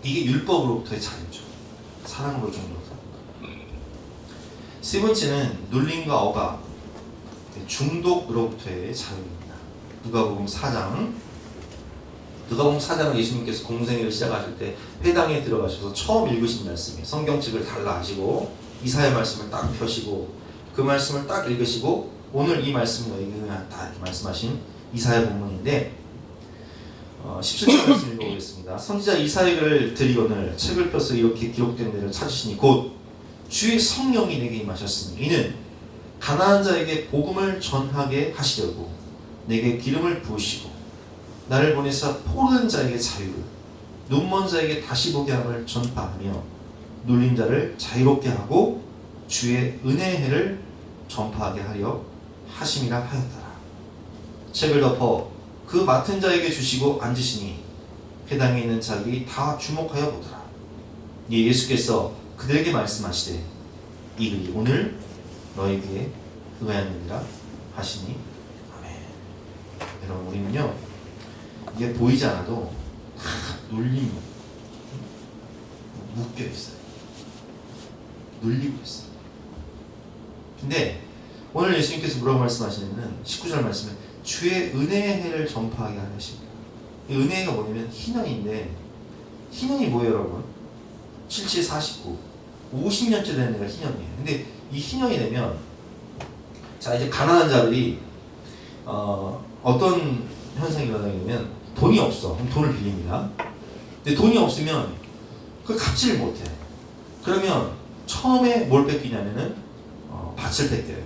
이게 율법으로부터의 자유죠. 사랑으로 종노릇하는 거예요. 세 번째는 눌림과 억압, 중독으로부터의 자유입니다. 누가복음 4장은 예수님께서 공생애를 시작하실 때 회당에 들어가셔서 처음 읽으신 말씀이에요. 성경책을 달라 하시고 이사야 말씀을 딱 펴시고 그 말씀을 딱 읽으시고 오늘 이 말씀은 너희에게 다 이렇게 말씀하신 이사야 본문인데 17절 말씀 읽어보겠습니다. 선지자 이사야를 드리거늘 책을 펴서 이렇게 기록된 데를 찾으시니 곧 주의 성령이 내게 임하셨으니 이는 가난한 자에게 복음을 전하게 하시려고 내게 기름을 부으시고 나를 보내사 포르는 자에게 자유를 눈먼 자에게 다시 보게 함을 전파하며 눌린 자를 자유롭게 하고 주의 은혜의 해를 전파하게 하려 하심이라 하였더라. 책을 덮어 그 맡은 자에게 주시고 앉으시니 회당에 있는 자들이 다 주목하여 보더라. 예수께서 그들에게 말씀하시되 이 글이 오늘 너희에게 응하였느니라 하시니 아멘. 여러분 우리는요 이게 보이지 않아도 다 눌림이 묶여 있어요. 눌리고 있어요. 근데 오늘 예수님께서 뭐라고 말씀하시냐면 19절 말씀에 주의 은혜의 해를 전파하게 하십니다. 이 은혜가 뭐냐면 희년인데 희년이 뭐예요 여러분? 77, 49 50년째 되는 애가 희년이에요. 근데 이 희년이 되면 자 이제 가난한 자들이 어떤 현상이 일어나냐면 돈이 없어. 그럼 돈을 빌립니다. 근데 돈이 없으면 그걸 갚지를 못해. 그러면 처음에 뭘 뺏기냐면은 밭을 뺏겨요.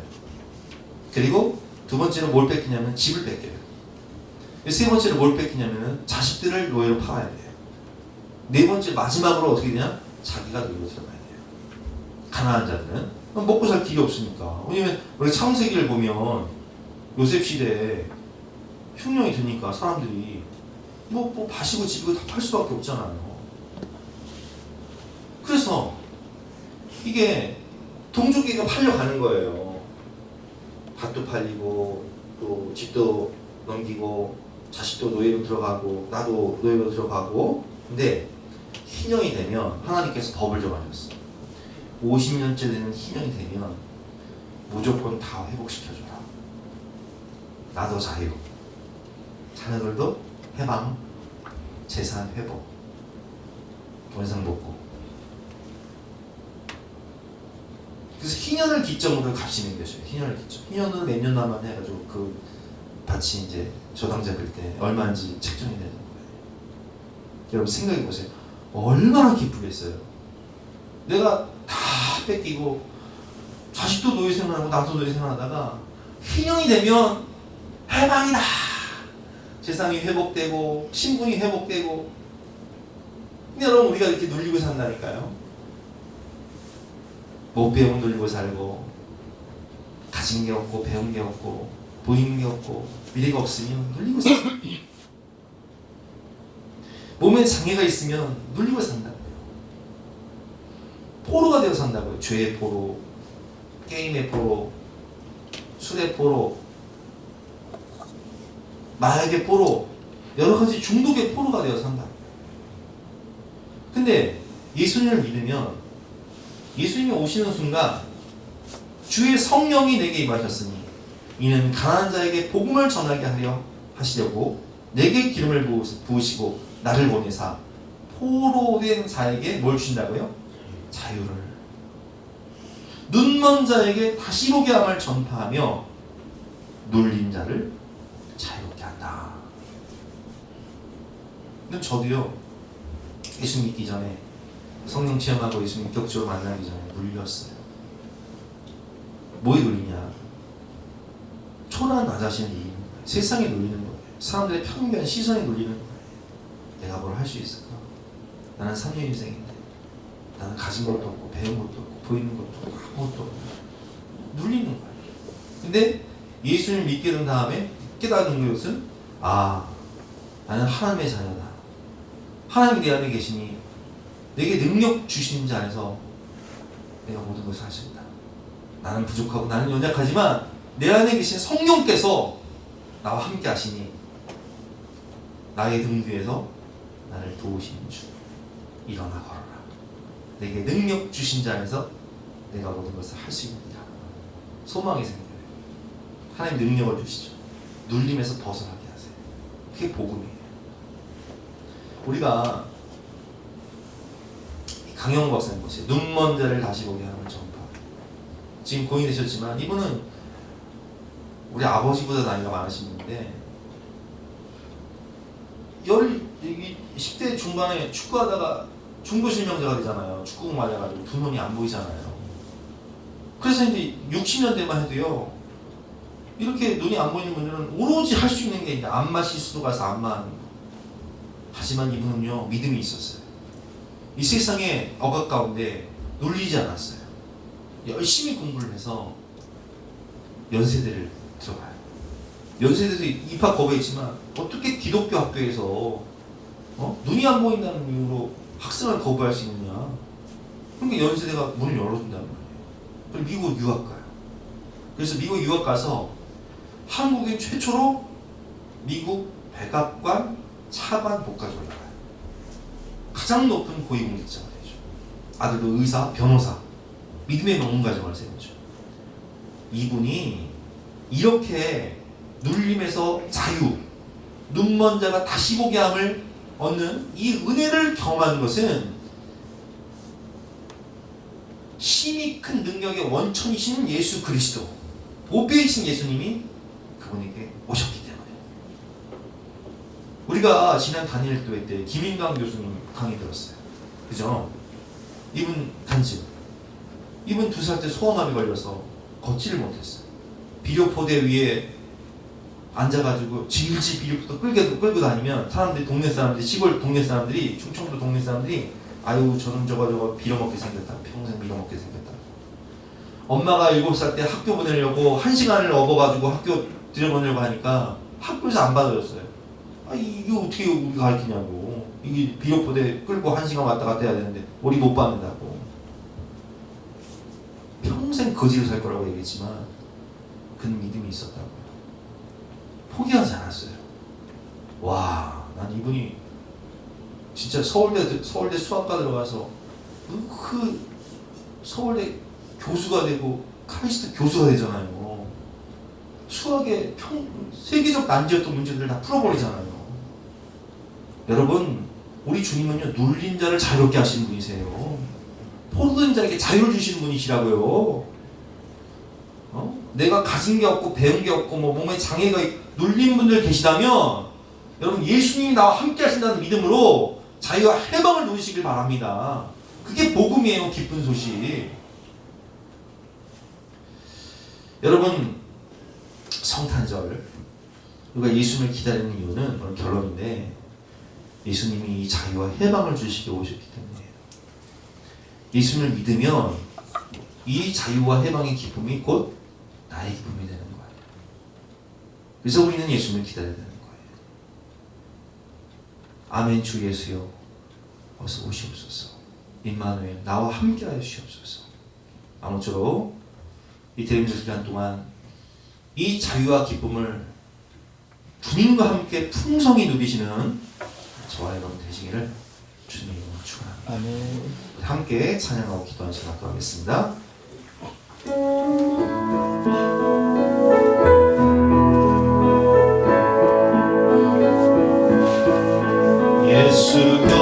그리고 두 번째로 뭘 뺏기냐면 집을 뺏겨요. 세 번째로 뭘 뺏기냐면은 자식들을 노예로 팔아야 돼요. 네 번째 마지막으로 어떻게 되냐? 자기가 놀고 들어가야 돼요. 가난한 자들은 먹고 살 길이 없으니까. 왜냐면 우리 창세기를 보면 요셉 시대에 흉년이 드니까 사람들이 뭐 밭이고 집이고 다 팔 수밖에 없잖아요. 그래서 이게 동족에게 팔려가는 거예요. 밭도 팔리고 또 집도 넘기고 자식도 노예로 들어가고 나도 노예로 들어가고. 근데 희년이 되면 하나님께서 법을 정하셨어. 50년째 되는 희년이 되면 무조건 다 회복시켜줘라. 나도 자유, 자녀들도 해방, 재산 회복, 원상 복구. 그래서 희년을 기점으로 값이 매겨져요. 희년을 기점. 희년으로 몇 년 남았 해가지고 그 밭이 이제 저당 잡을 때 얼마인지 책정이 되는 거예요. 여러분 생각해 보세요. 얼마나 기쁘겠어요. 내가 다 뺏기고 자식도 노예 생활하고 나도 노예 생활하다가 희년이 되면 해방이다. 재산이 회복되고 신분이 회복되고. 근데 여러분 우리가 이렇게 눌리고 산다니까요. 못 배우면 눌리고 살고 가진 게 없고 배운 게 없고 보이는 게 없고 미래가 없으면 눌리고 산다. 몸에 장애가 있으면 눌리고 산다고요. 포로가 되어 산다고요. 죄의 포로, 게임의 포로, 술의 포로, 마약의 포로, 여러 가지 중독의 포로가 되어 산다. 근데 예수님을 믿으면 예수님이 오시는 순간 주의 성령이 내게 임하셨으니 이는 가난한 자에게 복음을 전하게 하려 하시려고 내게 기름을 부으시고 나를 보내사 포로된 자에게 뭘 주신다고요? 자유를. 눈먼 자에게 다시 보게 함을 전파하며 눌린 자를 자유롭게 한다. 근데 저도요, 예수 믿기 전에 성령 체험하고 예수 인격적으로 만나기 전에 눌렸어요. 뭐에 눌리냐? 초라한 나 자신을 이기는 거예요. 세상에 눌리는 거예요. 사람들의 편견, 시선에 눌리는 거예요. 내가 뭘 할 수 있을까? 나는 3년 인생인데 나는 가진 것도 없고 배운 것도 없고 보이는 것도 없고 아무것도 없고 눌리는 거예요. 근데 예수님을 믿게 된 다음에 깨닫는 것은 나는 하나님의 자녀다. 하나님이 내 안에 계시니 내게 능력 주신 자 안에서 내가 모든 것을 할 수 있다. 나는 부족하고 나는 연약하지만 내 안에 계신 성령께서 나와 함께 하시니 나의 등 뒤에서 나를 도우시는 주. 일어나 걸어라. 내게 능력 주신 자 안에서 내가 모든 것을 할 수 있느니라. 소망이 생겨요. 하나님 능력을 주시죠. 눌림에서 벗어나게 하세요. 그게 복음이에요. 우리가 강영 박사님 보세요. 눈먼 자를 다시 보게 하는 전파. 지금 고인이 되셨지만 이분은 우리 아버지보다 나이가 많으신 분인데 10대 중반에 축구하다가 중도실명자가 되잖아요. 축구공 맞아가지고 두 눈이 안 보이잖아요. 그래서 이제 60년대만 해도요, 이렇게 눈이 안 보이는 분들은 오로지 할 수 있는 게 이제 안마 실수도 가서 안마하는 거. 하지만 이분은요, 믿음이 있었어요. 이 세상의 억압 가운데 눌리지 않았어요. 열심히 공부를 해서 연세대를 들어가요. 연세대도 입학 거부했지만 어떻게 기독교 학교에서 눈이 안 보인다는 이유로 학생을 거부할 수 있느냐. 그러니까 연세대가 문을 열어준다는 거예요. 그리고 미국 유학 가요. 그래서 미국 유학 가서 한국인 최초로 미국 백악관 차관 복까지 올라가요. 가장 높은 고위공직자가 되죠. 아들도 의사, 변호사, 믿음의 명문 가정을 세우죠. 이분이 이렇게 눌림에서 자유, 눈먼 자가 다시 보게 함을 얻는 이 은혜를 경험하는 것은 힘이 큰 능력의 원천이신 예수 그리스도, 보배이신 예수님이 그분에게 오셨기 때문에. 우리가 지난 단일교회 때 김인강 교수님 강의 들었어요. 그죠? 이분 단지 이분 2살 때 소아암에 걸려서 걷지를 못했어요. 비료포대 위에 앉아가지고 질질 비료포대 끌고 다니면 사람들이, 동네 사람들이, 시골 동네 사람들이, 충청도 동네 사람들이 아유 저는 저거 빌어먹게 생겼다. 평생 빌어먹게 생겼다. 엄마가 7살 때 학교 보내려고 1시간을 업어가지고 학교 들여보내려고 하니까 학교에서 안 받아줬어요. 아 이게 어떻게 우리 가르치냐고. 이게 비료포대 끌고 1시간 왔다 갔다 해야 되는데 우리 못 받는다고. 평생 거지로 살 거라고 얘기했지만 그는 믿음이 있었다고요. 포기하지 않았어요. 와, 난 이분이 진짜 서울대 수학과 들어가서 그 서울대 교수가 되고 카이스트 교수가 되잖아요. 수학의 세계적 난제였던 문제들을 다 풀어버리잖아요. 여러분, 우리 주님은요 눌린 자를 자유롭게 하시는 분이세요. 포로된 자에게 자유를 주시는 분이시라고요. 내가 가진 게 없고 배운 게 없고 뭐 몸에 장애가 눌린 분들 계시다면 여러분 예수님이 나와 함께 하신다는 믿음으로 자유와 해방을 누리시길 바랍니다. 그게 복음이에요. 기쁜 소식. 여러분 성탄절 우리가 예수님을 기다리는 이유는 오늘 결론인데 예수님이 이 자유와 해방을 주시게 오셨기 때문이에요. 예수님을 믿으면 이 자유와 해방의 기쁨이 곧 나의 기쁨이 되는 거예요. 그래서 우리는 예수님을 기다려야 되는 거예요. 아멘. 주 예수여 어서 오시옵소서. 임마누엘 나와 함께 하여 주시옵소서. 아무쪼록 이 대림절 기간 동안 이 자유와 기쁨을 주님과 함께 풍성히 누리시는 저와 여러분 되시기를 주님의 이름으로 축원합니다. 아멘. 함께 찬양하고 기도하는 시간 갖도록 하겠습니다. 예수여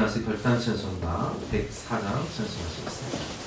일어나서 결단 찬송가 104장 찬송하시겠습니다.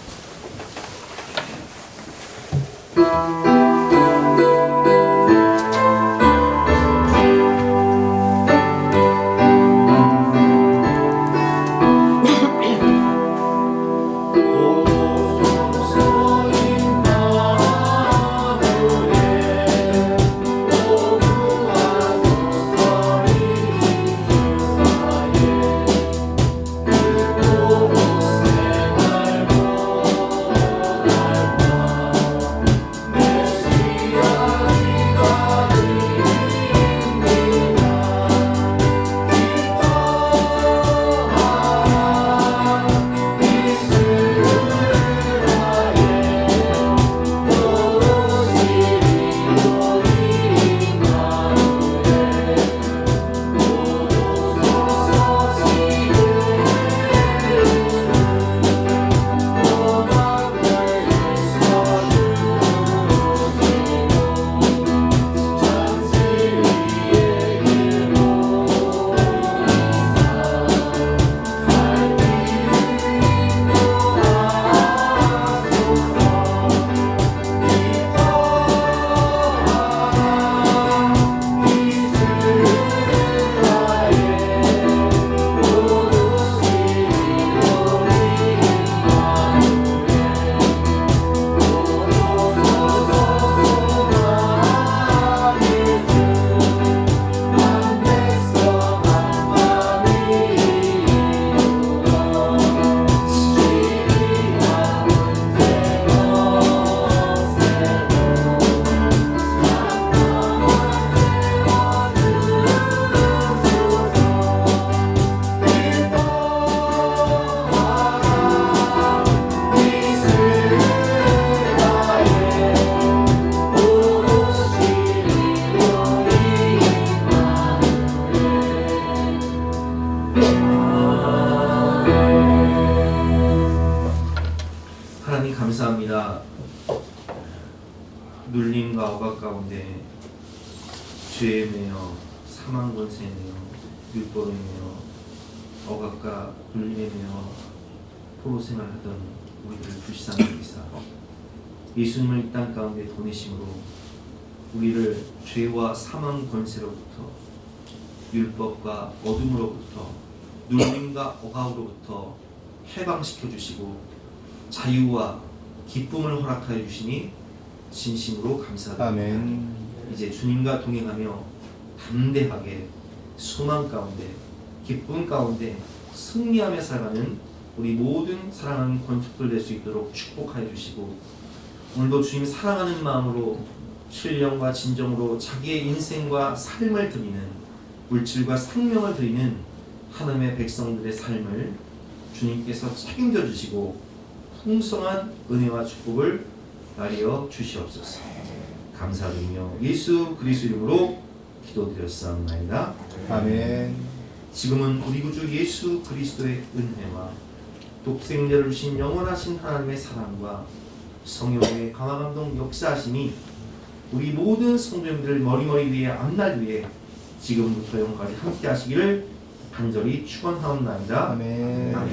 하나님 감사합니다. 눌림과 억압 가운데 죄에 매여 사망 권세에 매여 율법에 매여 억압과 눌림에 매여 포로 생활하던 우리들을 불쌍히 여기사 예수님을 이 땅 가운데 보내심으로 우리를 죄와 사망 권세로부터 율법과 어둠으로부터 눌림과 억압으로부터 해방시켜 주시고 자유와 기쁨을 허락하여 주시니 진심으로 감사드립니다. 아멘. 이제 주님과 동행하며 담대하게 소망 가운데 기쁨 가운데 승리하며 살아가는 우리 모든 사랑하는 권속들 될 수 있도록 축복하여 주시고 오늘도 주님 사랑하는 마음으로 신령과 진정으로 자기의 인생과 삶을 드리는 물질과 생명을 드리는 하나님의 백성들의 삶을 주님께서 책임져 주시고 풍성한 은혜와 축복을 나리어 주시옵소서. 감사드리며 예수 그리스도 이름으로 기도드렸사옵나이다. 아멘. 지금은 우리 구주 예수 그리스도의 은혜와 독생자를 주신 영원하신 하나님의 사랑과 성령의 강화 감동 역사하심이 우리 모든 성도님들을 머리머리 위에 앞날 위에 지금부터 영원까지 함께 하시기를 간절히 축원하옵나이다. 아멘. 아멘.